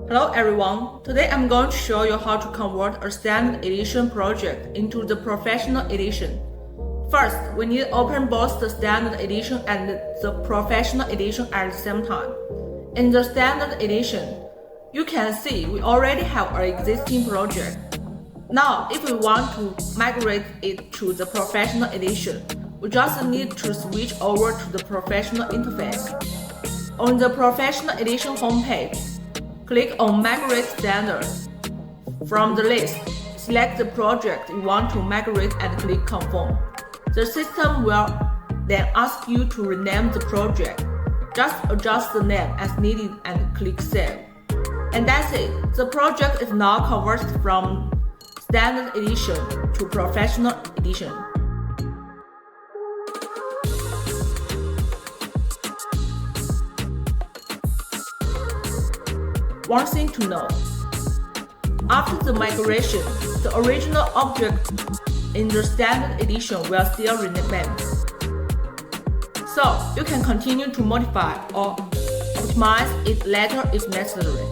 Hello everyone, today I'm going to show you how to convert a standard edition project into the professional edition. First, we need to open both the standard edition and the professional edition at the same time. In the standard edition, you can see we already have an existing project. Now, if we want to migrate it to the professional edition, we just need to switch over to the professional interface. On the professional edition homepage, click on Migrate Standard. From the list, select the project you want to migrate and click Confirm. The system will then ask you to rename the project. Just adjust the name as needed and click Save. And that's it. The project is now converted from Standard Edition to Professional Edition. One thing to know: after the migration, the original object in the standard edition will still remain. So you can continue to modify or optimize it later if necessary.